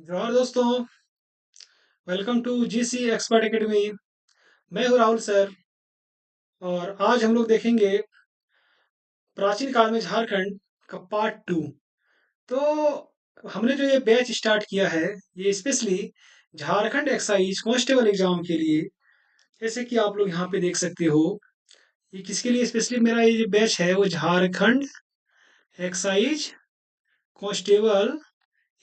जोहार दोस्तों। Welcome to GC expert academy. मैं हूं राहुल सर। और आज हम लोग देखेंगे प्राचीन काल में झारखंड का पार्ट टू। तो हमने जो ये बैच स्टार्ट किया है, ये specially Jharkhand excise constable exam के लिए। जैसे कि आप लोग यहाँ पे देख सकते हो, ये किसके लिए स्पेशली मेरा ये जो बैच है वो झारखंड एक्साइज कांस्टेबल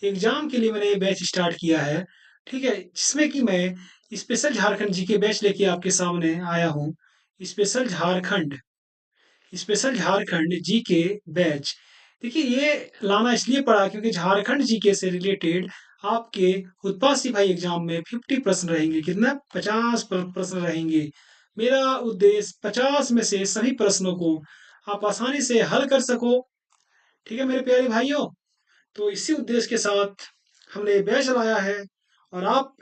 एग्जाम के लिए मैंने ये बैच स्टार्ट किया है। ठीक है, जिसमें कि मैं स्पेशल झारखंड जीके बैच लेके आपके सामने आया हूँ। Special Jharkhand special Jharkhand GK batch. देखिए, ये लाना इसलिए पड़ा क्योंकि झारखंड जीके से रिलेटेड आपके उत्पाद सिपाही एग्जाम में 50 प्रश्न रहेंगे। कितना? 50 प्रश्न रहेंगे। मेरा उद्देश्य 50 में से सभी प्रश्नों को आप आसानी से हल कर सको। ठीक है मेरे प्यारे भाइयों, तो इसी उद्देश्य के साथ हमने ये बैच लाया है। और आप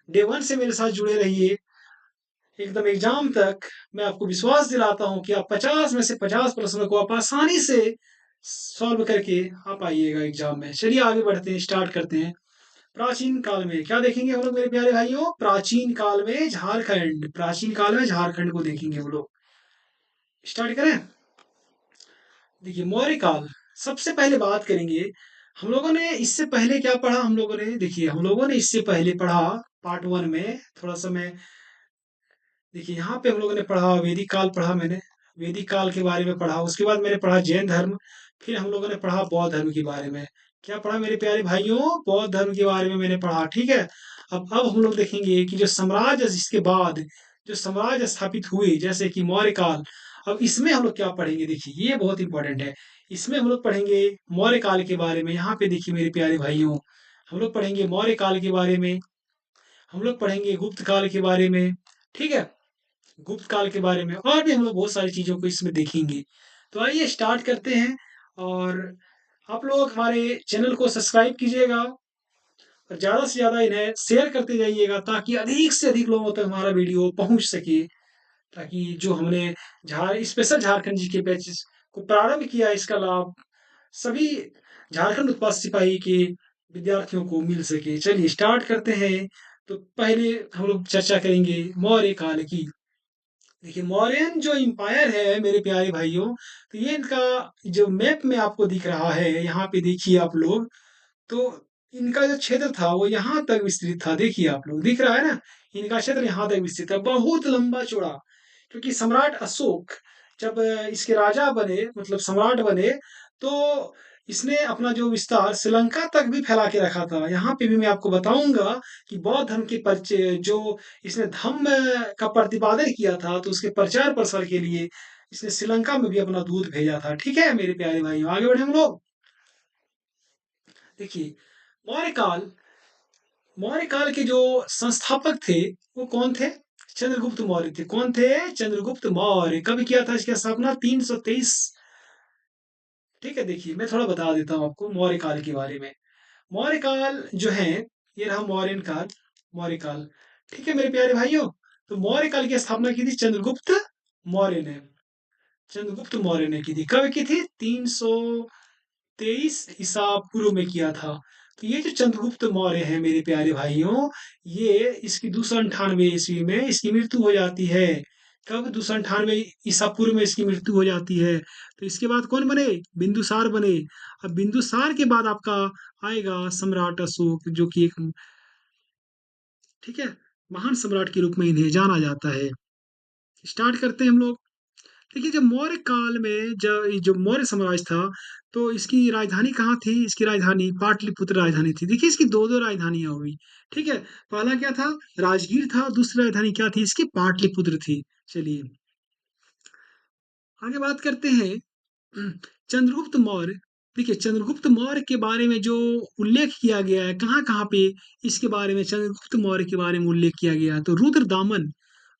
डे वन से मेरे साथ जुड़े रहिए एकदम एग्जाम तक। मैं आपको विश्वास दिलाता हूं कि आप 50 में से 50 प्रश्नों को आप आसानी से सॉल्व करके आप आइएगा एग्जाम में। चलिए आगे बढ़ते हैं, स्टार्ट करते हैं। प्राचीन काल में क्या देखेंगे हम लोग मेरे प्यारे भाइयों? प्राचीन काल में झारखंड को देखेंगे हम लोग। स्टार्ट करें। देखिए, मौर्य काल सबसे पहले बात करेंगे। हम लोगों ने इससे पहले क्या पढ़ा? हम लोगों ने देखिए, हम लोगों ने इससे पहले पढ़ा पार्ट वन में। थोड़ा सा मैं देखिए, यहाँ पे हम लोगों ने पढ़ा वैदिक काल पढ़ा मैंने। वैदिक काल के बारे में पढ़ा। उसके बाद मैंने पढ़ा जैन धर्म। फिर हम लोगों ने पढ़ा बौद्ध धर्म के बारे में। क्या पढ़ा मेरे प्यारे भाइयों? बौद्ध धर्म के बारे में मैंने पढ़ा। ठीक है। अब हम लोग देखेंगे कि जो साम्राज्य इसके बाद जो साम्राज्य स्थापित हुए जैसे कि मौर्य काल। अब इसमें हम लोग क्या पढ़ेंगे? देखिए, ये बहुत इंपॉर्टेंट है। इसमें हम लोग पढ़ेंगे मौर्य काल के बारे में। यहाँ पे देखिए मेरे प्यारे भाइयों, हम लोग पढ़ेंगे मौर्य काल के बारे में। हम लोग पढ़ेंगे गुप्त काल के बारे में। ठीक है, गुप्त काल के बारे में और भी हम लोग बहुत सारी चीज़ों को इसमें देखेंगे। तो आइए स्टार्ट करते हैं। और आप लोग हमारे चैनल को सब्सक्राइब कीजिएगा और ज़्यादा से ज़्यादा इन्हें शेयर करते जाइएगा ताकि अधिक से अधिक लोगों तक हमारा वीडियो पहुंच सके। ताकि जो हमने स्पेशल झारखंड जी के बैचेस को प्रारंभ किया है, इसका लाभ सभी झारखंड उत्पाद सिपाही के विद्यार्थियों को मिल सके। चलिए स्टार्ट करते हैं। तो पहले हम लोग चर्चा करेंगे मौर्य काल की। देखिए, मौर्यन जो एम्पायर है मेरे प्यारे भाइयों, तो ये इनका जो मैप में आपको दिख रहा है, यहाँ पे देखिए आप लोग। तो इनका जो क्षेत्र था वो यहाँ तक विस्तृत था। देखिए आप लोग, दिख रहा है ना? इनका क्षेत्र यहाँ तक विस्तृत था, बहुत लंबा चौड़ा। क्योंकि सम्राट अशोक जब इसके राजा बने, मतलब सम्राट बने, तो इसने अपना जो विस्तार श्रीलंका तक भी फैला के रखा था। यहाँ पे भी मैं आपको बताऊंगा कि बौद्ध धर्म के परिचय जो इसने धम्म का प्रतिपादन किया था, तो उसके प्रचार प्रसार के लिए इसने श्रीलंका में भी अपना दूत भेजा था। ठीक है मेरे प्यारे भाइयों, आगे बढ़े हम लोग। देखिए, मौर्य काल मौर्य काल के जो संस्थापक थे वो कौन थे? चंद्रगुप्त मौर्य थे। कौन थे? चंद्रगुप्त मौर्य। कब किया था इसकी स्थापना? 323। ठीक है, देखिए मैं थोड़ा बता देता हूँ आपको मौर्य काल के बारे में। मौर्य काल जो है, ये रहा मौर्यन काल। मौर्य काल, ठीक है मेरे प्यारे भाइयों। तो मौर्य काल की स्थापना की थी चंद्रगुप्त मौर्य ने। चंद्रगुप्त मौर्य ने की थी। कब की थी? 323 ईसा पूर्व में किया था। तो ये जो चंद्रगुप्त मौर्य है मेरे प्यारे भाइयों, ये इसकी 298 ईस्वी में इसकी मृत्यु हो जाती है। कब? 298 ईसा पूर्व में इसकी मृत्यु हो जाती है। तो इसके बाद कौन बने? बिंदुसार बने। अब बिंदुसार के बाद आपका आएगा सम्राट अशोक, जो कि एक, ठीक है, महान सम्राट के रूप में इन्हें जाना जाता है। स्टार्ट करते हैं हम लोग। देखिए, जब मौर्य काल में जब ये जो मौर्य साम्राज्य था, तो इसकी राजधानी कहाँ थी? इसकी राजधानी पाटलिपुत्र राजधानी थी। देखिए, इसकी दो दो राजधानियां हुई। ठीक है, पहला क्या था? राजगीर था। दूसरी राजधानी क्या थी इसकी? पाटलिपुत्र थी। चलिए आगे बात करते हैं। चंद्रगुप्त मौर्य। देखिए, चंद्रगुप्त मौर्य के बारे में जो उल्लेख किया गया है, कहाँ कहाँ पे इसके बारे में चंद्रगुप्त मौर्य के बारे में उल्लेख किया गया है, तो रुद्रदामन।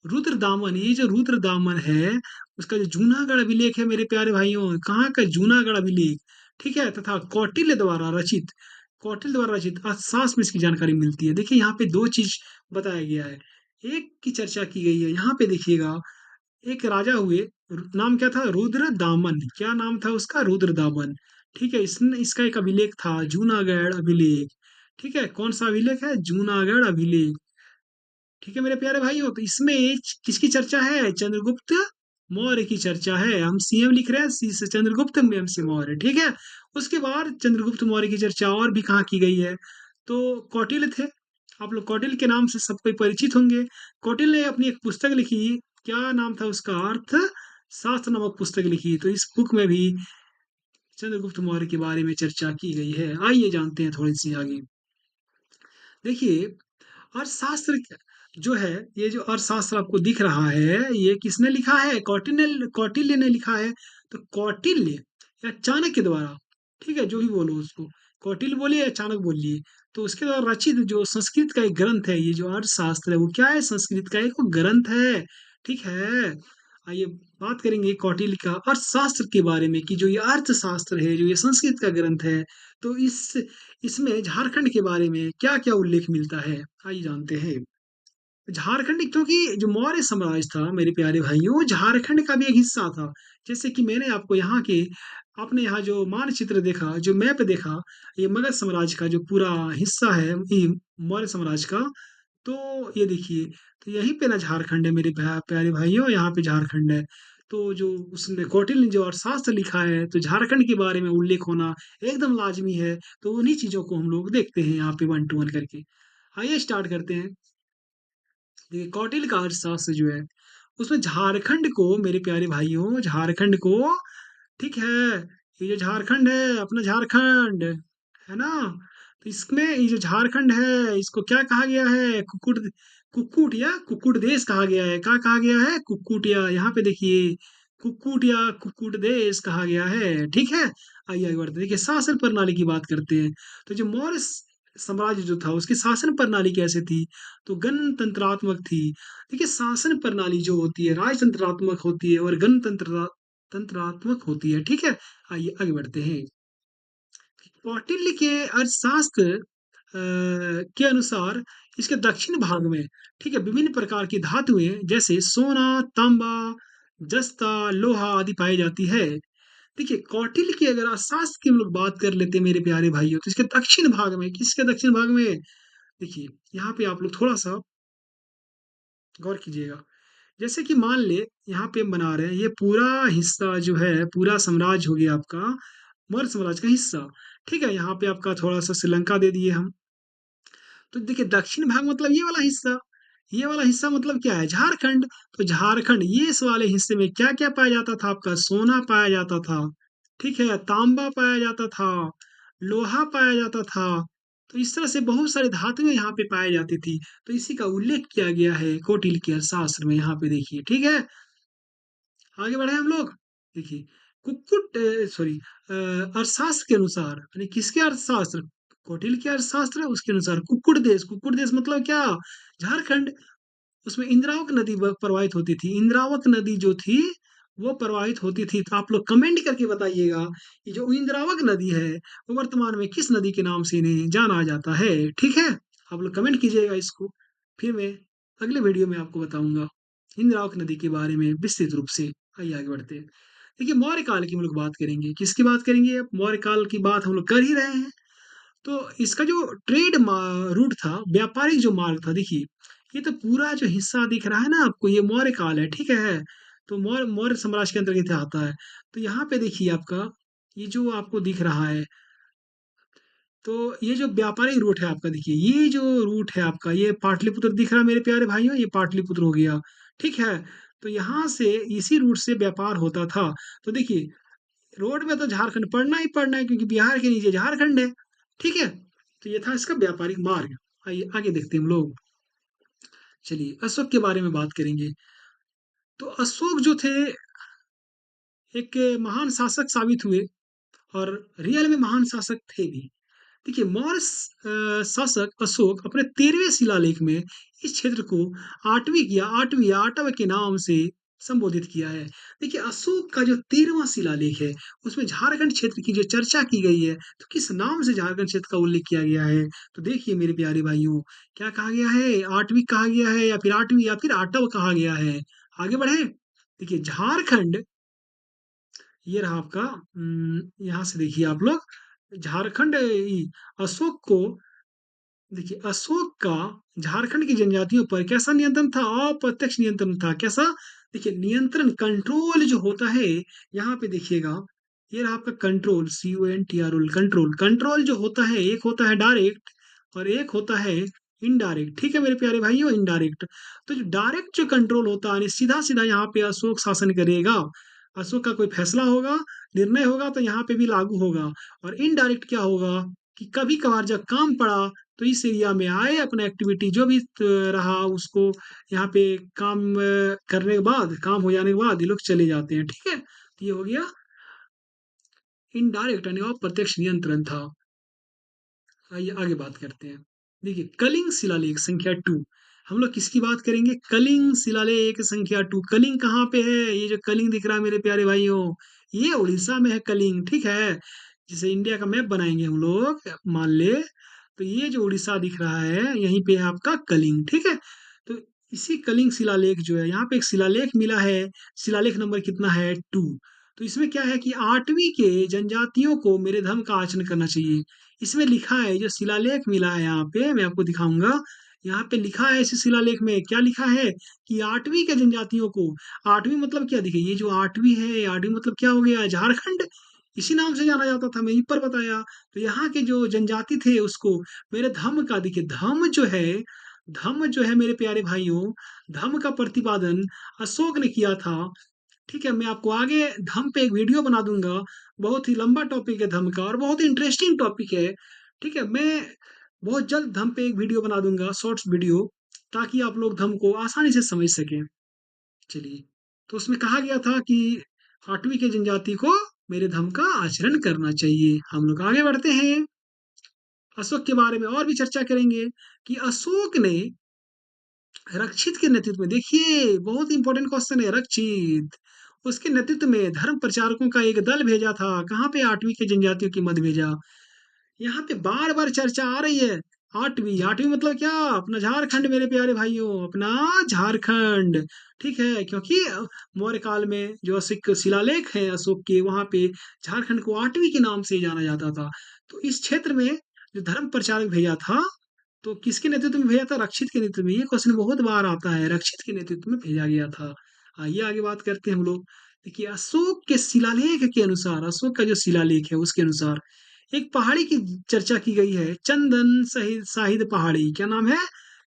रुद्रदामन, ये जो रुद्रदामन है, उसका जो जूनागढ़ अभिलेख है मेरे प्यारे भाइयों, कहाँ का? जूनागढ़ अभिलेख। ठीक है, तथा कौटिल्य द्वारा रचित अर्थशास्त्र में इसकी जानकारी मिलती है। देखिए, यहाँ पे दो चीज बताया गया है। एक की चर्चा की गई है, यहाँ पे देखिएगा। एक राजा हुए, नाम क्या था? रुद्रदामन। क्या नाम था उसका? रुद्रदामन। ठीक है, इसने इसका एक अभिलेख था, जूनागढ़ अभिलेख। ठीक है, कौन सा अभिलेख है? जूनागढ़ अभिलेख। ठीक है मेरे प्यारे भाइयों, तो इसमें किसकी चर्चा है? चंद्रगुप्त मौर्य की चर्चा है। हम सीएम लिख रहे हैं, सी से चंद्रगुप्त, एम से मौर्य। ठीक है, उसके बाद चंद्रगुप्त मौर्य की चर्चा और भी कहाँ की गई है? तो कौटिल्य थे। आप लोग कौटिल्य के नाम से सब कोई परिचित होंगे। कौटिल्य ने अपनी एक पुस्तक लिखी, क्या नाम था उसका? अर्थ शास्त्र नामक पुस्तक लिखी। तो इस बुक में भी चंद्रगुप्त मौर्य के बारे में चर्चा की गई है। आइए जानते हैं थोड़ी सी आगे। देखिए, अर्थशास्त्र जो है, ये जो अर्थशास्त्र आपको दिख रहा है, ये किसने लिखा है? कौटिल्य, कौटिल्य ने लिखा है। तो कौटिल्य या चाणक्य द्वारा, ठीक है, जो भी बोलो उसको, कौटिल्य बोलिए या चाणक्य बोलिए, तो उसके द्वारा रचित जो संस्कृत का एक ग्रंथ है, ये जो अर्थशास्त्र है, वो क्या है? संस्कृत का एक ग्रंथ है। ठीक है, आइए बात करेंगे कौटिल्य का अर्थशास्त्र के बारे में, कि जो ये अर्थशास्त्र है, जो ये संस्कृत का ग्रंथ है, तो इसमें झारखंड के बारे में क्या क्या उल्लेख मिलता है, आइए जानते हैं। झारखंड, क्योंकि जो मौर्य साम्राज्य था मेरे प्यारे भाइयों, वो झारखंड का भी एक हिस्सा था। जैसे कि मैंने आपको यहाँ के, आपने यहाँ जो मानचित्र देखा, जो मैप देखा, ये मगध साम्राज्य का जो पूरा हिस्सा है, ये मौर्य साम्राज्य का। तो ये देखिए, तो यहीं पे ना झारखंड है मेरे प्यारे भाइयों, यहाँ पे झारखंड है। तो जो उसने कौटिल्य ने जो अर्थशास्त्र लिखा है, तो झारखंड के बारे में उल्लेख होना एकदम लाजमी है। तो उन्हीं चीजों को हम लोग देखते हैं यहाँ पे वन टू वन करके। आइए स्टार्ट करते हैं। देखिए, कौटिल्य का अर्थशास्त्र जो है, उसमें झारखंड को मेरे प्यारे भाइयों, झारखंड को, ठीक है, ये जो झारखंड है अपना, झारखंड है ना, तो इसमें ये जो झारखंड है, इसको क्या कहा गया है? कुक्कुट या कुक्कुट देश कहा गया है। क्या कहा गया है? कुक्कुट, या यहाँ पे देखिए, कुक्कुट या कुक्कुट देश कहा गया है। ठीक है, आइए आगे बढ़ते हैं। देखिए, शासन प्रणाली की बात करते हैं। तो जो मौर्य साम्राज्य जो था, उसकी शासन प्रणाली कैसे थी? तो गणतंत्रात्मक थी। देखिए, शासन प्रणाली जो होती है, राजतंत्रात्मक होती है और गणतंत्र तंत्रात्मक होती है। ठीक है, आइए आगे बढ़ते हैं। कौटिल्य के अर्थशास्त्र के अनुसार इसके दक्षिण भाग में, ठीक है, विभिन्न प्रकार की धातुएं जैसे सोना, तांबा, जस्ता, लोहा आदि पाई जाती है। देखिए, कौटिल्य की अगर अर्थशास्त्र की हम लोग बात कर लेते हैं मेरे प्यारे भाइयों, तो इसके दक्षिण भाग में, किसके दक्षिण भाग में? देखिए, यहाँ पे आप लोग थोड़ा सा गौर कीजिएगा। जैसे कि मान ले, यहाँ पे हम बना रहे हैं, ये पूरा हिस्सा जो है, पूरा साम्राज्य हो गया आपका मौर्य साम्राज्य का हिस्सा। ठीक है, यहाँ पे आपका थोड़ा सा श्रीलंका दे दिए हम। तो देखिए, दक्षिण भाग मतलब ये वाला हिस्सा, ये वाला हिस्सा मतलब क्या है? झारखंड। तो झारखंड, ये इस वाले हिस्से में क्या क्या पाया जाता था? आपका सोना पाया जाता था, ठीक है, तांबा पाया जाता था, लोहा पाया जाता था। तो इस तरह से बहुत सारी धातुएं यहाँ पे पाई जाती थी। तो इसी का उल्लेख किया गया है कौटिल्य के अर्थशास्त्र में, यहाँ पे देखिए। ठीक है, आगे बढ़े हम लोग। देखिए, कुक्कुट, सॉरी, अर्थशास्त्र के अनुसार, यानी किसके अर्थशास्त्र? कौटिल्य के अर्थशास्त्र है, उसके अनुसार कुक्कुट देश, कुक्कुट देश मतलब क्या? झारखंड। उसमें इंद्रावक नदी प्रवाहित होती थी। इंद्रावक नदी जो थी, वो प्रवाहित होती थी। तो आप लोग कमेंट करके बताइएगा, ये जो इंद्रावक नदी है, वो वर्तमान में किस नदी के नाम से इन्हें जाना जाता है? ठीक है, आप लोग कमेंट कीजिएगा इसको। फिर मैं अगले वीडियो में आपको बताऊंगा इंद्रावक नदी के बारे में विस्तृत रूप से। आइए आगे बढ़ते हैं। देखिए, मौर्य काल की हम लोग बात करेंगे। किसकी बात करेंगे? अब मौर्य काल की बात हम लोग कर ही रहे हैं। तो इसका जो रूट था, व्यापारिक जो मार्ग था, देखिए, ये तो पूरा जो हिस्सा दिख रहा है ना आपको, ये मौर्य काल है। ठीक है, तो मौर्य मौर्य साम्राज्य के अंतर्गत आता है। तो यहाँ पे देखिए आपका, ये जो आपको दिख रहा है, तो ये जो व्यापारिक रूट है आपका, देखिए, ये जो रूट है आपका, ये पाटलिपुत्र दिख रहा है मेरे प्यारे भाइयों, ये पाटलिपुत्र हो गया। ठीक है, तो यहाँ से इसी रूट से व्यापार होता था। तो देखिए, रोड में तो झारखंड पड़ना ही पड़ना है, क्योंकि बिहार के नीचे झारखंड है। ठीक है, तो ये था इसका व्यापारिक मार्ग। आइए आगे देखते हैं हम लोग। चलिए, अशोक के बारे में बात करेंगे। तो अशोक जो थे, एक महान शासक साबित हुए, और रियल में महान शासक थे भी। देखिए, मौर्य शासक अशोक अपने 13वें शिलालेख में इस क्षेत्र को आठवीं या आटव के नाम से संबोधित किया है। देखिए, अशोक का जो 13वां शिलालेख है, उसमें झारखंड क्षेत्र की जो चर्चा की गई है, तो किस नाम से झारखंड क्षेत्र का उल्लेख किया गया है? तो देखिए मेरे प्यारे भाइयों, क्या कहा गया है? आठवीं कहा गया है, या फिर आठवीं, या फिर आटव कहा गया है। आगे बढ़े। देखिए, झारखंड, ये रहा आपका, यहाँ से देखिए आप लोग, झारखंड अशोक को देखिए अशोक का झारखंड की जनजातियों पर कैसा नियंत्रण था? अप्रत्यक्ष नियंत्रण था। कैसा? देखिए नियंत्रण कंट्रोल जो होता है, यहाँ पे देखिएगा, ये रहा आपका कंट्रोल, CONTROL, कंट्रोल। कंट्रोल जो होता है, एक होता है डायरेक्ट और एक होता है इनडायरेक्ट। ठीक है मेरे प्यारे भाइयों, इनडायरेक्ट। तो जो डायरेक्ट जो कंट्रोल होता है, सीधा सीधा यहाँ पे अशोक शासन करेगा। अशोक का कोई फैसला होगा, निर्णय होगा तो यहाँ पे भी लागू होगा। और इनडायरेक्ट क्या होगा कि कभी कभार जब काम पड़ा तो इस एरिया में आए, अपना एक्टिविटी जो भी रहा उसको यहाँ पे काम करने के बाद, काम हो जाने के बाद ये लोग चले जाते हैं। ठीक है, तो ये हो गया इनडायरेक्ट यानी अप्रत्यक्ष नियंत्रण था। आइए आगे बात करते हैं। देखिए कलिंग शिलालेख संख्या 2, हम लोग किसकी बात करेंगे? कलिंग शिलालेख संख्या 2। कलिंग कहाँ पे है? ये जो कलिंग दिख रहा है मेरे प्यारे भाइयों, ये उड़ीसा में है कलिंग। ठीक है, जैसे इंडिया का मैप बनाएंगे हम लोग, मान ले, तो ये जो उड़ीसा दिख रहा है यहीं पे है आपका कलिंग। ठीक है, तो इसी कलिंग शिलालेख जो है, यहाँ पे एक शिलालेख मिला है। शिलालेख नंबर कितना है? 2। तो इसमें क्या है कि 8वीं के जनजातियों को मेरे धर्म का आचरण करना चाहिए। इसमें लिखा है, जो शिलालेख मिला है यहाँ पे मैं आपको दिखाऊंगा। यहाँ पे लिखा है इस शिलालेख में, क्या लिखा है कि 8वीं के जनजातियों को, 8वीं मतलब क्या? देखिए ये जो 8वीं है, 8वीं मतलब क्या हो गया? झारखंड, इसी नाम से जाना जाता था, मैं यहीं पर बताया। तो यहाँ के जो जनजाति थे उसको मेरे धम्म का, देखिए धम्म जो है, धम्म जो है मेरे प्यारे भाइयों, धम्म का प्रतिपादन अशोक ने किया था। ठीक है, मैं आपको आगे धम्म पे एक वीडियो बना दूंगा। बहुत ही लंबा टॉपिक है धम्म का और बहुत ही इंटरेस्टिंग टॉपिक है। ठीक है, मैं बहुत जल्द धम्म पे एक वीडियो बना दूंगा, शॉर्ट्स वीडियो, ताकि आप लोग धम्म को आसानी से समझ सकें। चलिए, तो उसमें कहा गया था कि 8वीं के जनजाति को मेरे धर्म का आचरण करना चाहिए। हम लोग आगे बढ़ते हैं, अशोक के बारे में और भी चर्चा करेंगे कि अशोक ने रक्षित के नेतृत्व में, देखिए बहुत इंपॉर्टेंट क्वेश्चन है, रक्षित, उसके नेतृत्व में धर्म प्रचारकों का एक दल भेजा था। कहाँ पे? 8वीं के जनजातियों की मध्य भेजा। यहाँ पे बार बार चर्चा आ रही है। 8वीं, 8वीं मतलब क्या? अपना झारखंड मेरे प्यारे भाइयों, अपना झारखंड। ठीक है, क्योंकि मौर्य काल में जो अशोक शिलालेख है अशोक के, वहां पे झारखंड को 8वीं के नाम से जाना जाता था। तो इस क्षेत्र में जो धर्म प्रचारक भेजा था, तो किसके नेतृत्व में भेजा था? रक्षित के नेतृत्व में। ये क्वेश्चन बहुत बार आता है, रक्षित के नेतृत्व में भेजा गया था। आइए आगे बात करते हैं हम लोग। देखिए अशोक के शिलालेख के अनुसार, अशोक का जो शिलालेख है उसके अनुसार एक पहाड़ी की चर्चा की गई है, चंदन साहिद साहिद पहाड़ी। क्या नाम है?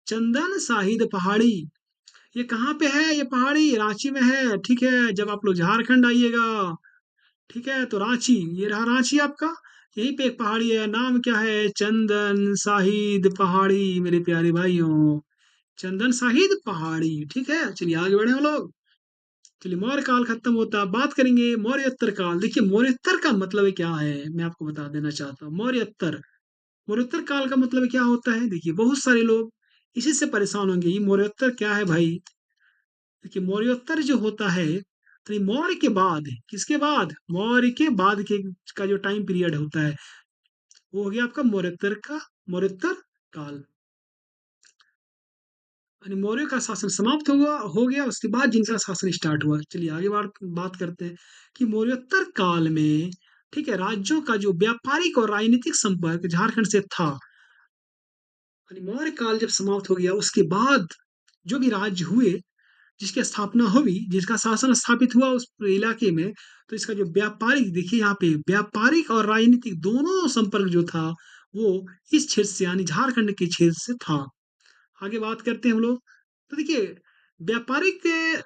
चंदन साहिद पहाड़ी। ये कहाँ पे है? ये पहाड़ी रांची में है। ठीक है, जब आप लोग झारखंड आइएगा, ठीक है, तो रांची, ये रहा रांची आपका, यहीं पे एक पहाड़ी है, नाम क्या है? चंदन साहिद पहाड़ी मेरे प्यारे भाइयों, चंदन साहिद पहाड़ी। ठीक है, चलिए आगे बढ़े हम लोग। चलिए मौर्य काल खत्म होता है, बात करेंगे मौर्योत्तर काल। देखिए मौर्योत्तर का मतलब क्या है, मैं आपको बता देना चाहता हूँ। मौर्योत्तर, मौर्योत्तर काल का मतलब क्या होता है? देखिए बहुत सारे लोग इसी से परेशान होंगे, ये मौर्योत्तर क्या है भाई? देखिए मौर्योत्तर जो होता है, तो ये मौर्य के बाद, किसके बाद? मौर्य के बाद के का जो टाइम पीरियड होता है, वो हो गया आपका मौर्योत्तर का, मौर्योत्तर काल। यानी मौर्य का शासन समाप्त हुआ, हो गया, उसके बाद जिनका शासन स्टार्ट हुआ। चलिए आगे बात करते हैं कि मौर्योत्तर काल में, ठीक है, राज्यों का जो व्यापारिक और राजनीतिक संपर्क झारखंड से था। यानी मौर्य काल जब समाप्त हो गया उसके बाद जो भी राज्य हुए, जिसकी स्थापना हुई, जिसका शासन स्थापित हुआ उस इलाके में, तो इसका जो व्यापारिक, देखिए यहाँ पे व्यापारिक और राजनीतिक दोनों संपर्क जो था, वो इस क्षेत्र से यानी झारखंड के क्षेत्र से था। आगे बात करते हैं हम लोग। तो देखिए व्यापारिक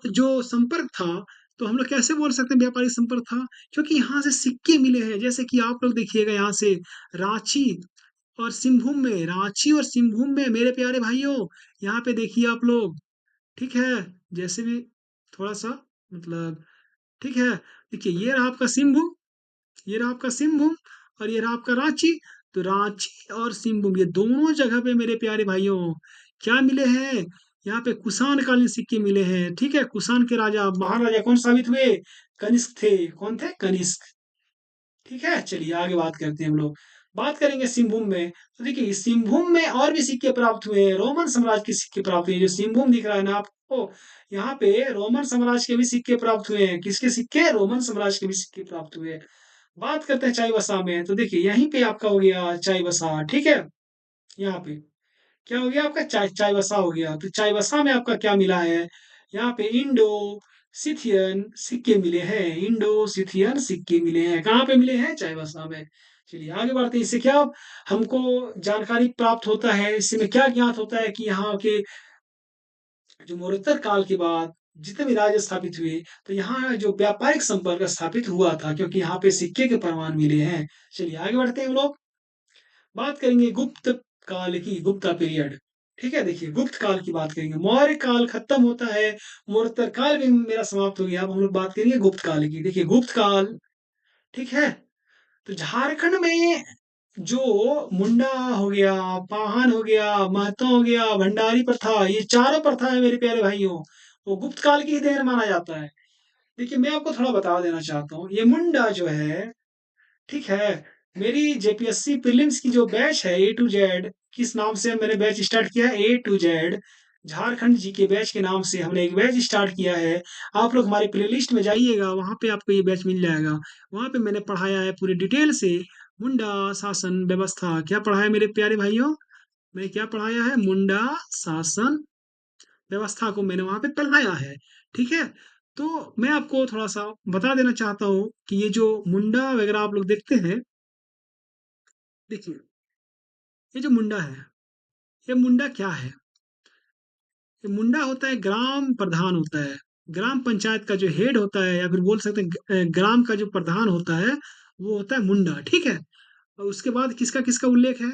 जो संपर्क था, तो हम लोग कैसे बोल सकते हैं व्यापारिक संपर्क था? क्योंकि यहाँ से सिक्के मिले हैं, जैसे कि आप लोग देखिएगा यहाँ से रांची और सिंहभूम में, रांची और सिंहभूम में मेरे प्यारे भाइयों, यहाँ पे देखिए आप लोग, ठीक है, जैसे भी थोड़ा सा, मतलब, ठीक है, देखिए ये रहा आपका सिंहभूम, ये रहा आपका सिंहभूम, और ये रहा आपका रांची। तो रांची और सिंहभूम, ये दोनों जगह पे मेरे प्यारे भाइयों क्या मिले हैं? यहाँ पे कुषाण कालीन सिक्के मिले हैं। ठीक है, कुषाण के राजा, महाराजा कौन साबित हुए? कनिष्क थे। कौन थे? कनिष्क। ठीक है, चलिए आगे बात करते हैं हम लोग। बात करेंगे सिंहभूम में, तो देखिए सिंहभूम में और भी सिक्के प्राप्त हुए हैं, रोमन साम्राज्य के सिक्के प्राप्त हुए। जो सिंहभूम दिख रहा है ना आपको, यहाँ पे रोमन साम्राज्य के भी सिक्के प्राप्त हुए हैं। किसके सिक्के? रोमन साम्राज्य के भी सिक्के प्राप्त हुए हैं। बात करते हैं चाईबासा में, तो देखिए यहीं पे आपका हो गया चाईबासा। ठीक है, यहाँ पे क्या हो गया आपका? चाईबासा हो गया। तो चाईबासा में आपका क्या मिला है? यहाँ पे इंडो सिथियन सिक्के मिले हैं। इंडो सिथियन सिक्के मिले हैं। कहाँ पे मिले हैं? चाईबासा में। चलिए आगे बढ़ते हैं। इससे क्या हमको जानकारी प्राप्त होता है? इससे में क्या ज्ञात होता है कि यहाँ के जो मोरोत्तर काल के बाद जितने भी राज्य स्थापित हुए, तो यहाँ जो व्यापारिक संपर्क स्थापित हुआ था, क्योंकि यहाँ पे सिक्के के प्रमाण मिले हैं। चलिए आगे बढ़ते हैं हम लोग। बात करेंगे गुप्त काल की, गुप्ता पीरियड। ठीक है, देखिए गुप्त काल की बात करेंगे। मौर्य काल खत्म होता है, मोरोत्तर काल भी मेरा समाप्त हो गया। अब हम लोग बात करेंगे गुप्त काल की। देखिए गुप्त काल, ठीक है, तो झारखंड में जो मुंडा हो गया, पाहन हो गया, महतो हो गया, भंडारी प्रथा, ये चारों प्रथा है मेरे प्यारे भाइयों, वो गुप्त काल की ही देन माना जाता है। देखिए मैं आपको थोड़ा बता देना चाहता हूँ, ये मुंडा जो है, ठीक है, मेरी जेपीएससी प्रीलिम्स की जो बैच है ए टू जेड, किस नाम से मैंने बैच स्टार्ट किया है? ए टू जेड झारखंड जी के बैच के नाम से हमने एक बैच स्टार्ट किया है। आप लोग हमारी प्लेलिस्ट में जाइएगा, वहाँ पे आपको ये बैच मिल जाएगा। वहाँ पे मैंने पढ़ाया है पूरे डिटेल से मुंडा शासन व्यवस्था। क्या पढ़ाया है मेरे प्यारे भाइयों? मैंने क्या पढ़ाया है? मुंडा शासन व्यवस्था को मैंने वहाँ पे पढ़ाया है। ठीक है, तो मैं आपको थोड़ा सा बता देना चाहता हूँ कि ये जो मुंडा वगैरह आप लोग देखते हैं, देखिए ये जो मुंडा है, ये मुंडा क्या है? ये मुंडा होता है ग्राम प्रधान होता है। ग्राम पंचायत का जो हेड होता है, या फिर बोल सकते हैं ग्राम का जो प्रधान होता है, वो होता है मुंडा। ठीक है, और उसके बाद किसका किसका उल्लेख है?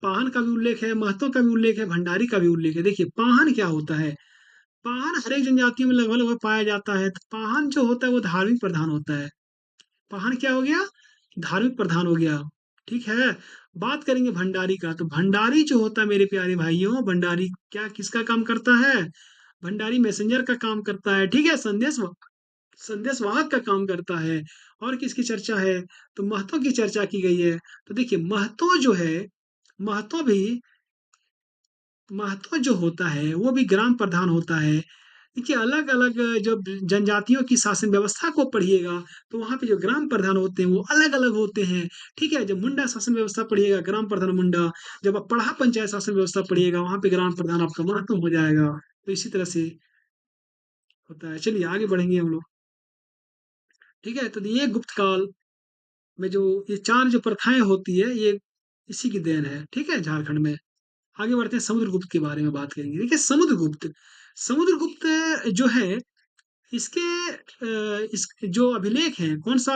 पाहन का भी उल्लेख है, महतो का भी उल्लेख है, भंडारी का भी उल्लेख है। देखिए पाहन क्या होता है? पाहन हर एक जनजातियों में लगभग लगभग पाया जाता है। तो पाहन जो होता है वो धार्मिक प्रधान होता है। पाहन क्या हो गया? धार्मिक प्रधान हो गया। ठीक है, बात करेंगे भंडारी का। तो भंडारी जो होता है मेरे प्यारे भाइयों, भंडारी क्या किसका काम करता है? भंडारी मैसेंजर का काम करता है। ठीक है, संदेश वाहक का काम करता है। और किसकी चर्चा है? तो महतो की चर्चा की गई है। तो देखिए महतो जो है, महतो भी, महतो जो होता है वो भी ग्राम प्रधान होता है। देखिए अलग अलग जब जनजातियों की शासन व्यवस्था को पढ़िएगा, तो वहाँ पे जो ग्राम प्रधान होते हैं वो अलग अलग होते हैं। ठीक है, जब मुंडा शासन व्यवस्था पढ़िएगा, ग्राम प्रधान मुंडा। जब आप पढ़ा पंचायत शासन व्यवस्था पढ़िएगा, वहाँ पे ग्राम प्रधान आपका महतो हो जाएगा। तो इसी तरह से होता है। चलिए आगे बढ़ेंगे हम लोग। ठीक है, तो ये गुप्त काल में जो ये चार जो प्रथाएं होती है, ये इसी की देन है। ठीक है, झारखंड में। आगे बढ़ते हैं, समुद्रगुप्त के बारे में बात करेंगे। देखिए समुद्रगुप्त, समुद्रगुप्त जो है, इसके इस जो अभिलेख है, कौन सा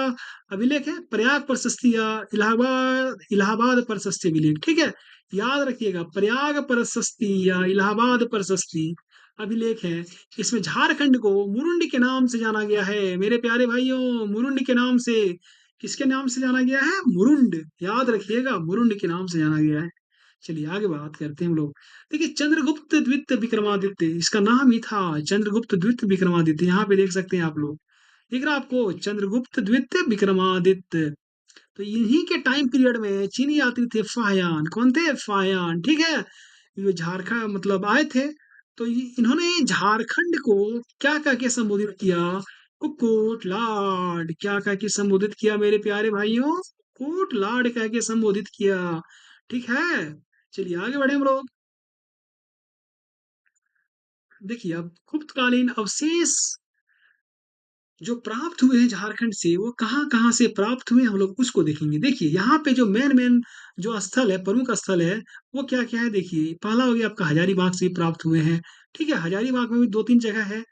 अभिलेख है? प्रयाग प्रशस्ति या इलाहाबाद इलाहाबाद प्रशस्ति अभिलेख। ठीक है, याद रखिएगा, प्रयाग प्रशस्ति या इलाहाबाद प्रशस्ति अभिलेख है। इसमें झारखंड को मुरुंडी के नाम से जाना गया है मेरे प्यारे भाइयों, मुरुंडी के नाम से। किसके नाम से जाना गया है? मुरुंड। याद रखिएगा, मुरुंड के नाम से जाना गया है। चलिए आगे बात करते हैं हम लोग। देखिए चंद्रगुप्त द्वितीय विक्रमादित्य, इसका नाम ही था चंद्रगुप्त द्वितीय विक्रमादित्य। यहाँ पे देख सकते हैं आप लोग, दिख रहा है आपको? चंद्रगुप्त द्वितीय विक्रमादित्य। तो इन्हीं के टाइम पीरियड में चीनी यात्री थे फाहियान। कौन थे? फाहियान। ठीक है, ये झारखंड मतलब आए थे। तो इन्होंने झारखंड को क्या कह के संबोधित किया? कुकुट लाड। क्या कह के संबोधित किया मेरे प्यारे भाइयों? कुकुट लाड कह के संबोधित किया। ठीक है, चलिए आगे बढ़े हम लोग। देखिए अब गुप्तकालीन अवशेष जो प्राप्त हुए हैं झारखंड से, वो कहाँ कहाँ से प्राप्त हुए हम लोग उसको देखेंगे। देखिए यहाँ पे जो मेन मेन जो स्थल है, प्रमुख स्थल है, वो क्या क्या है? देखिए पहला हो गया आपका हजारीबाग से प्राप्त हुए हैं। ठीक है, हजारीबाग में भी दो तीन जगह है।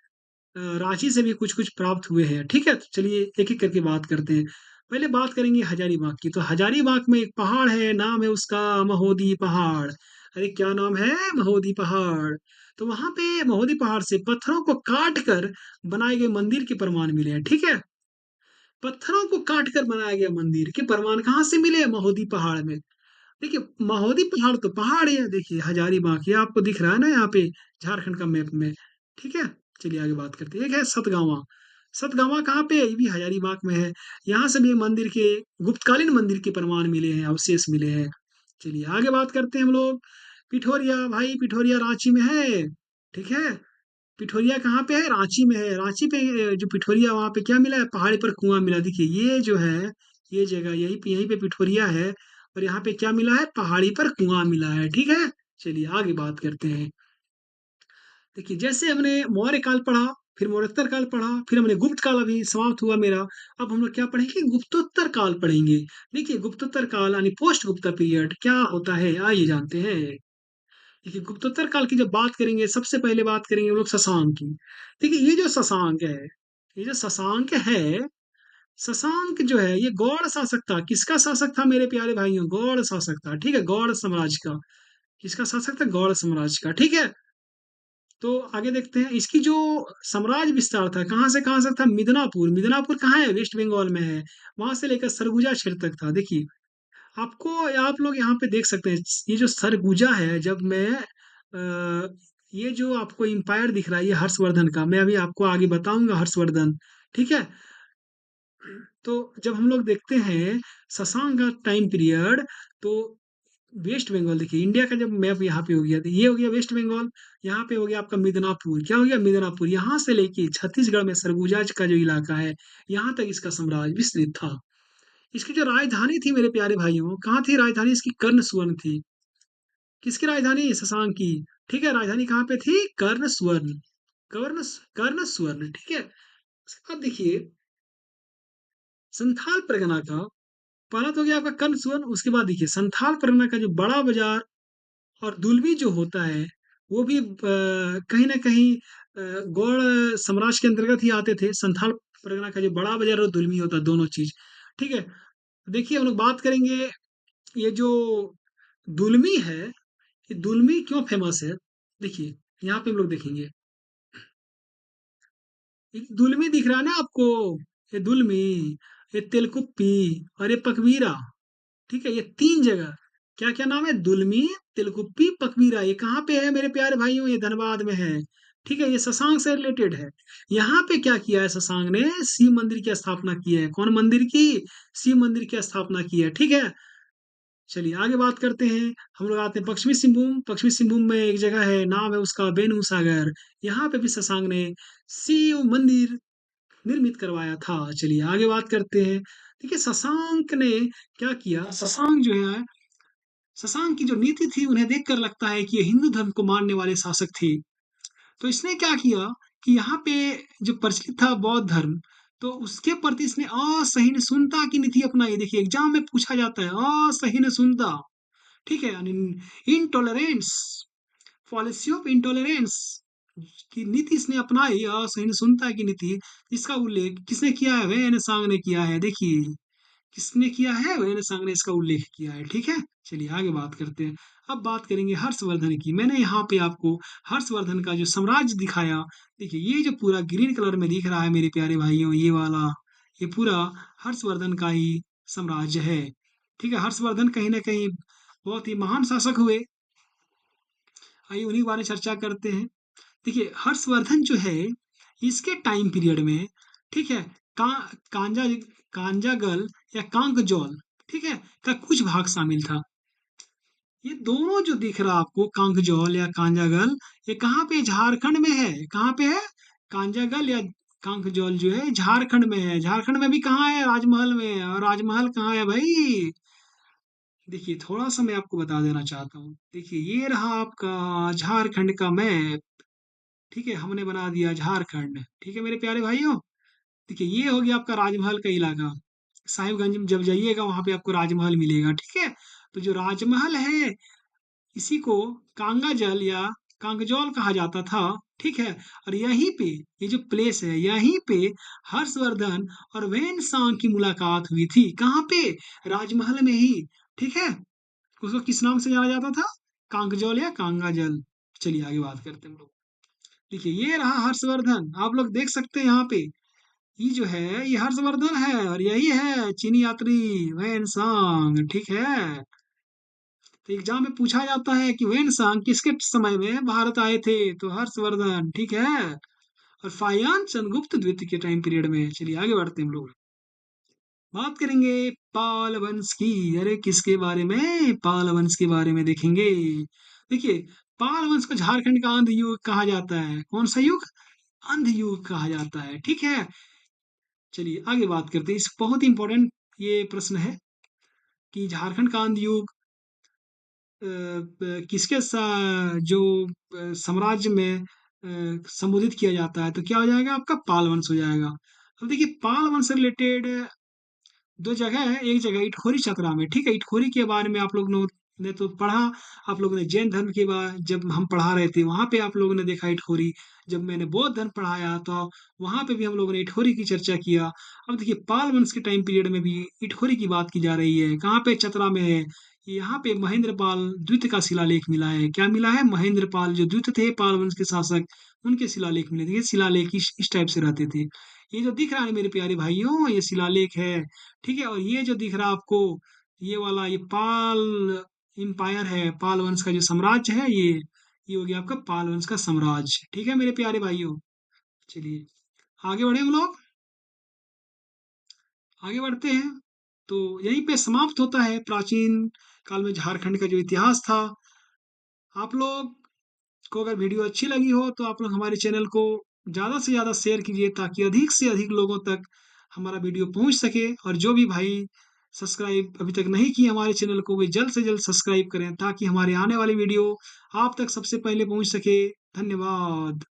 रांची से भी कुछ कुछ प्राप्त हुए हैं। ठीक है, तो चलिए एक एक करके बात करते हैं। पहले बात करेंगे हजारीबाग की। तो हजारीबाग में एक पहाड़ है, नाम है उसका महोदी पहाड़। अरे क्या नाम है? महोदी पहाड़। तो वहां पे महोदी पहाड़ से पत्थरों को काट कर बनाए गए मंदिर के प्रमाण मिले हैं। ठीक है, पत्थरों को काट कर बनाया गया मंदिर के प्रमाण कहाँ से मिले? महोदी पहाड़ में। देखिए महोदी पहाड़ तो पहाड़ ही है। देखिए हजारीबाग ये आपको दिख रहा है ना यहाँ पे झारखंड का मैप में। ठीक है, चलिए आगे बात करते हैं। एक है सतगावा। सतगावा कहाँ पे है? ये भी हजारीबाग में है। यहाँ से भी मंदिर के, गुप्तकालीन मंदिर के प्रमाण मिले हैं, अवशेष मिले हैं। चलिए आगे बात करते हैं हम लोग। पिठोरिया, भाई पिठोरिया रांची में है। ठीक है, पिठोरिया कहाँ पे है? रांची में है। रांची पे जो पिठोरिया, वहां पे क्या मिला है? पहाड़ी पर कुआं मिला। देखिए ये जो है, ये जगह यहीं पे पिठोरिया है। और यहाँ पे क्या मिला है? पहाड़ी पर कुआं मिला है। ठीक है, चलिए आगे बात करते हैं। देखिए जैसे हमने मौर्य काल पढ़ा, फिर मौर्योत्तर काल पढ़ा, फिर हमने गुप्त काल अभी समाप्त हुआ मेरा। अब हम लोग क्या पढ़ेंगे? गुप्तोत्तर काल पढ़ेंगे। देखिए गुप्तोत्तर काल यानी पोस्ट गुप्ता पीरियड क्या होता है, आइए जानते हैं। देखिए गुप्तोत्तर काल की जब बात करेंगे, सबसे पहले बात करेंगे हम लोग शशांक की। देखिए ये जो शशांक है, ये जो शशांक है, शशांक जो है ये गौड़ शासक था। किसका शासक था मेरे प्यारे भाइयों? गौड़ शासक था, ठीक है, गौड़ साम्राज्य का। किसका शासक था? गौड़ साम्राज्य का, ठीक है। तो आगे देखते हैं इसकी जो साम्राज्य विस्तार था, कहाँ से कहाँ तक था? मिदनापुर। मिदनापुर कहाँ है? वेस्ट बंगाल में है। वहां से लेकर सरगुजा क्षेत्र तक था। देखिए आपको, आप लोग यहाँ पे देख सकते हैं, ये जो सरगुजा है, जब मैं ये जो आपको इंपायर दिख रहा है, ये हर्षवर्धन का, मैं अभी आपको आगे बताऊंगा हर्षवर्धन, ठीक है। तो जब हम लोग देखते हैं शशांक का टाइम पीरियड, तो वेस्ट बंगाल, देखिए इंडिया का जब मैप यहाँ पे हो गया, तो ये हो गया वेस्ट बंगाल। यहाँ पे हो गया आपका मिदनापुर। क्या हो गया? मिदनापुर। यहाँ से लेके छत्तीसगढ़ में सरगुजा का जो इलाका है, यहाँ तक इसका साम्राज्य विस्तृत था। इसकी जो राजधानी थी मेरे प्यारे भाइयों, कहाँ थी राजधानी इसकी? कर्णसुवन थी। किसकी राजधानी? शशांक की। ठीक है, राजधानी कहाँ पे थी? कर्णसुवन। कर्ण कर्णसुवन, ठीक है। उसके बाद देखिए संथाल परगना का, पहला तो हो गया आपका कर्णसुवन। उसके बाद देखिए संथाल परगना का जो बड़ा बाजार और दुलमी जो होता है, वो भी कहीं ना कहीं गौड़ साम्राज्य के अंतर्गत ही आते थे। संथाल परगना का जो बड़ा बाजार और दुलमी होता है, दोनों चीज, ठीक है। देखिए हम लोग बात करेंगे, ये जो दुलमी है, ये दुलमी क्यों फेमस है? देखिए यहाँ पे हम लोग देखेंगे, ये दुलमी दिख रहा है ना आपको? ये दुलमी, ये तेलकुप्पी और ये पकवीरा, ठीक है। ये तीन जगह, क्या क्या नाम है? दुलमी, तिलकुप्पी, पकवीरा। ये कहाँ पे है मेरे प्यारे भाइयों? ये धनबाद में है, ठीक है। ये शशांक से रिलेटेड है। यहाँ पे क्या किया है शशांक ने? शिव मंदिर की स्थापना की है। कौन मंदिर की? शिव मंदिर की स्थापना की है, ठीक है। चलिए आगे बात करते हैं। हम लोग आते हैं पश्चिमी सिंहभूम। पश्चिमी सिंहभूम में एक जगह है, नाम है उसका बेनू सागर। यहाँ पे भी शशांक ने शिव मंदिर निर्मित करवाया था। चलिए आगे बात करते हैं। देखिए शशांक ने क्या किया? शशांक जो है, शशांक की जो नीति थी, उन्हें देखकर लगता है कि ये हिंदू धर्म को मानने वाले शासक थे। तो इसने क्या किया कि यहाँ पे जो प्रचलित था बौद्ध धर्म, तो उसके प्रति इसने असहिष्णुता की नीति अपनाई। देखिए एग्जाम में पूछा जाता है असहिष्णुता, ठीक है, यानी इंटॉलरेंस, पॉलिसी ऑफ इंटॉलरेंस की नीति इसने अपनाई, असहिष्णुता की नीति। इसका उल्लेख किसने किया है? वेन सांग ने किया है। देखिए किसने किया है? वेन सांग ने इसका उल्लेख किया है, ठीक है। चलिए आगे बात करते हैं। अब बात करेंगे हर्षवर्धन की। मैंने यहाँ पे आपको हर्षवर्धन का जो साम्राज्य दिखाया, देखिए ये जो पूरा ग्रीन कलर में दिख रहा है मेरे प्यारे भाइयों, ये वाला, ये पूरा हर्षवर्धन का ही साम्राज्य है, ठीक है। हर्षवर्धन कहीं ना कहीं बहुत ही महान शासक हुए। आइए उन्हीं के बारे में चर्चा करते हैं। देखिए हर्षवर्धन जो है, इसके टाइम पीरियड में, ठीक है, का कांजा कांजागल या कांगजोल, ठीक है, का कुछ भाग शामिल था। ये दोनों जो दिख रहा है आपको, कांगजोल या कांजागल, ये कहाँ पे? झारखंड में है। कहाँ पे है? कांजागल या कांगजोल जो है झारखंड में है। झारखंड में भी कहाँ है? राजमहल में है। और राजमहल कहाँ है भाई? देखिए थोड़ा सा मैं आपको बता देना चाहता हूँ। देखिए ये रहा आपका झारखंड का मैप, ठीक है, हमने बना दिया झारखंड, ठीक है मेरे प्यारे भाइयों। देखिए ये हो गया आपका राजमहल का इलाका। साहिबगंज में जब जाइएगा, वहां पे आपको राजमहल मिलेगा, ठीक है। तो जो राजमहल है, इसी को कांगा जल या कांगजौल कहा जाता था, ठीक है। और यहीं पे, ये जो प्लेस है, यहीं पे हर्षवर्धन और वैन सांग की मुलाकात हुई थी। कहाँ पे? राजमहल में ही, ठीक है। उसको किस नाम से जाना जाता था? कांगजौल या कांगा जल। चलिए आगे बात करते हैं हम लोग। देखिए ये रहा हर्षवर्धन, आप लोग देख सकते हैं यहाँ पे, ये जो है ये हर्षवर्धन है, और यही है चीनी यात्री वैन सांग, ठीक है। तो एग्जाम में पूछा जाता है कि वैन सांग किसके समय में भारत आए थे? तो हर्षवर्धन, ठीक है। और फायान चंद्रगुप्त द्वितीय के टाइम पीरियड में। चलिए आगे बढ़ते हैं हम लोग। बात करेंगे पाल वंश की। अरे किसके बारे में? पाल वंश के बारे में देखेंगे। देखिए पाल वंश को झारखंड का अंध युग कहा जाता है। कौन सा युग? अंध युग कहा जाता है, ठीक है। चलिए आगे बात करते हैं। इस बहुत इंपॉर्टेंट ये प्रश्न है कि झारखंड का अंध युग किसके जो साम्राज्य में संबोधित किया जाता है, तो क्या हो जाएगा आपका पाल वंश हो जाएगा। अब देखिए पाल वंश से रिलेटेड दो जगह है, एक जगह इटखोरी चतरा में, ठीक है। इटखोरी के बारे में आप लोग ने तो पढ़ा। आप लोगों ने जैन धर्म के बाद जब हम पढ़ा रहे थे वहां पे आप लोगों ने देखा इटखोरी। जब मैंने बौद्ध धर्म पढ़ाया तो वहां पे भी हम लोगों ने इटखोरी की चर्चा किया। अब देखिए पाल वंश के टाइम पीरियड में भी इटखोरी की बात की जा रही है। कहाँ पे? चतरा में है। यहाँ पे महेंद्र पाल द्वितीय का शिलालेख मिला है। क्या मिला है? महेंद्र पाल जो द्वितीय थे पाल वंश के शासक, उनके शिलालेख मिले थे। ये शिलालेख इस टाइप से रहते थे। ये जो दिख रहा है मेरे प्यारे भाइयों, ये शिलालेख है, ठीक है। और ये जो दिख रहा है आपको, ये वाला, ये पाल इंपायर है, पाल वंश का जो साम्राज्य है, ये हो गया आपका पाल वंश का साम्राज्य, ठीक है मेरे प्यारे भाइयों। चलिए आगे बढ़े हम लोग, आगे बढ़ते हैं। तो यहीं पे समाप्त होता है प्राचीन काल में झारखंड का जो इतिहास था। आप लोग को अगर वीडियो अच्छी लगी हो तो आप लोग हमारे चैनल को ज़्यादा से ज़्यादा शेयर कीजिए, ताकि अधिक से अधिक लोगों तक हमारा वीडियो पहुंच सके। और जो भी भाई सब्सक्राइब अभी तक नहीं किए हमारे चैनल को, वे जल्द से जल्द सब्सक्राइब करें, ताकि हमारे आने वाली वीडियो आप तक सबसे पहले पहुंच सके। धन्यवाद।